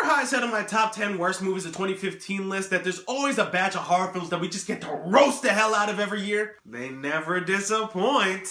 how I said on my top 10 worst movies of 2015 list that there's always a batch of horror films that we just get to roast the hell out of every year? They never disappoint.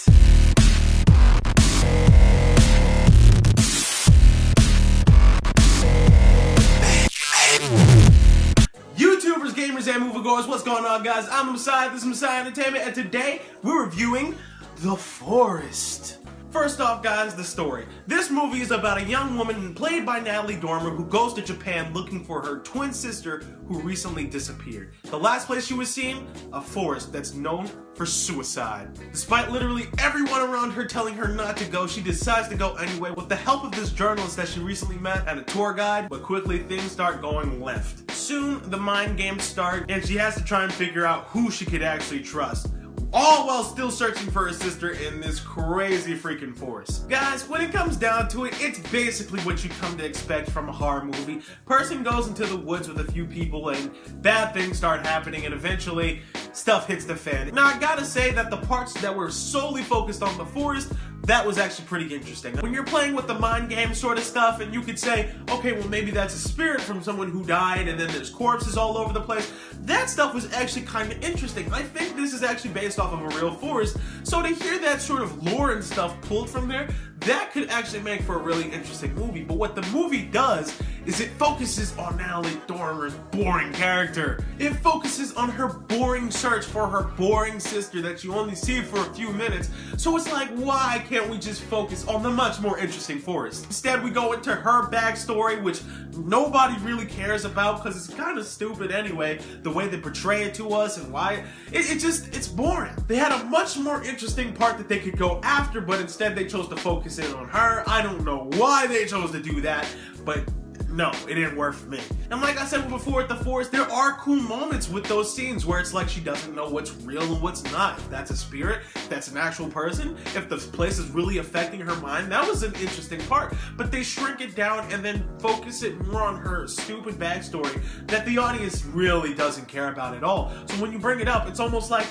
YouTubers, gamers, and moviegoers, what's going on, guys? I'm the Messiah, this is Messiah Entertainment, and today we're reviewing The Forest. First off, guys, the story. This movie is about a young woman played by Natalie Dormer who goes to Japan looking for her twin sister who recently disappeared. The last place she was seen? A forest that's known for suicide. Despite literally everyone around her telling her not to go, she decides to go anyway with the help of this journalist that she recently met and a tour guide, but quickly things start going left. Soon, the mind games start, and she has to try and figure out who she could actually trust. All while still searching for her sister in this crazy freaking forest. Guys, when it comes down to it, it's basically what you come to expect from a horror movie. Person goes into the woods with a few people and bad things start happening and eventually stuff hits the fan. Now I gotta say that the parts that were solely focused on the forest, that was actually pretty interesting. When you're playing with the mind game sort of stuff and you could say, okay, well maybe that's a spirit from someone who died and then there's corpses all over the place, that stuff was actually kind of interesting. I think this is actually based off of a real forest, so to hear that sort of lore and stuff pulled from there, that could actually make for a really interesting movie. But what the movie does is it focuses on Natalie Dormer's boring character. It focuses on her boring search for her boring sister that you only see for a few minutes. So it's like, why can't we just focus on the much more interesting forest? Instead, we go into her backstory, which nobody really cares about because it's kind of stupid anyway, the way they portray it to us and why. It's boring. They had a much more interesting part that they could go after, but instead they chose to focus in on her. I don't know why they chose to do that, but no, it didn't work for me. And like I said before at the forest, there are cool moments with those scenes where it's like she doesn't know what's real and what's not. If that's a spirit, if that's an actual person, if the place is really affecting her mind, that was an interesting part. But they shrink it down and then focus it more on her stupid backstory that the audience really doesn't care about at all. So when you bring it up, it's almost like,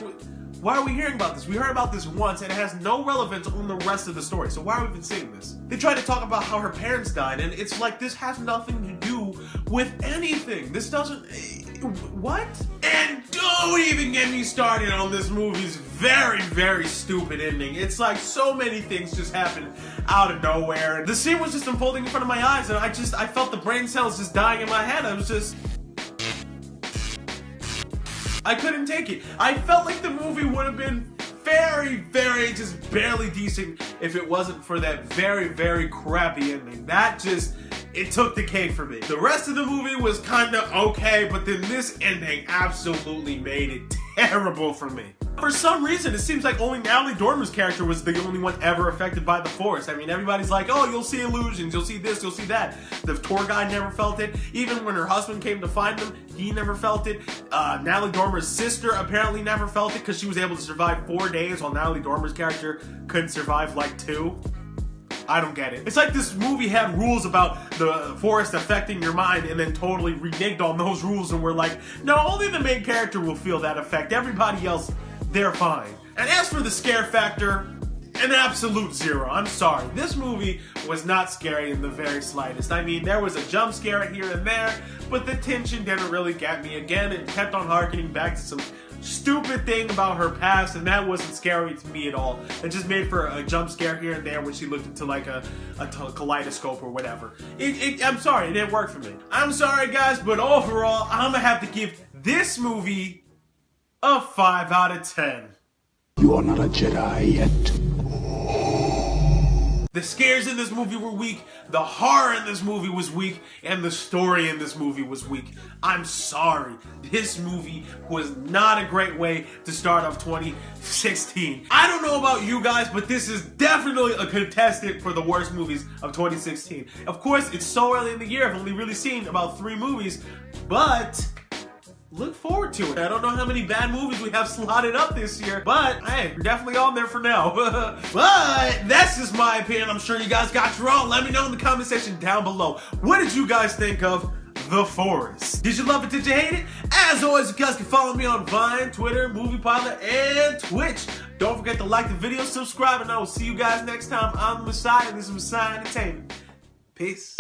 why are we hearing about this? We heard about this once and it has no relevance on the rest of the story. So why are we even seeing this? They try to talk about how her parents died and it's like this has nothing to do with anything. This doesn't... what? And don't even get me started on this movie's very, very stupid ending. It's like so many things just happened out of nowhere. The scene was just unfolding in front of my eyes and I felt the brain cells just dying in my head. I was just... I couldn't take it. I felt like the movie would have been very, very just barely decent if it wasn't for that very, very crappy ending. That just, it took the cake for me. The rest of the movie was kind of okay, but then this ending absolutely made it terrible for me. For some reason, it seems like only Natalie Dormer's character was the only one ever affected by the forest. I mean, everybody's like, oh, you'll see illusions, you'll see this, you'll see that. The tour guide never felt it. Even when her husband came to find them, he never felt it. Natalie Dormer's sister apparently never felt it because she was able to survive 4 days while Natalie Dormer's character couldn't survive like 2. I don't get it. It's like this movie had rules about the forest affecting your mind and then totally reneged on those rules and we're like, no, only the main character will feel that effect. Everybody else, they're fine. And as for the scare factor, an absolute 0. I'm sorry. This movie was not scary in the very slightest. I mean, there was a jump scare here and there, but the tension didn't really get me. Again, it kept on harkening back to some stupid thing about her past, and that wasn't scary to me at all. It just made for a jump scare here and there when she looked into like a kaleidoscope or whatever. I'm sorry, it didn't work for me. I'm sorry, guys, but overall, I'm gonna have to give this movie a 5 out of 10. You are not a Jedi yet. The scares in this movie were weak, the horror in this movie was weak, and the story in this movie was weak. I'm sorry. This movie was not a great way to start off 2016. I don't know about you guys, but this is definitely a contestant for the worst movies of 2016. Of course, it's so early in the year, I've only really seen about 3 movies, but look forward to it. I don't know how many bad movies we have slotted up this year, but hey, we're definitely on there for now. But that's just my opinion. I'm sure you guys got your own. Let me know in the comment section down below. What did you guys think of The Forest? Did you love it? Did you hate it? As always, you guys can follow me on Vine, Twitter, MoviePilot, and Twitch. Don't forget to like the video, subscribe, and I will see you guys next time. I'm the Messiah, and this is Messiah Entertainment. Peace.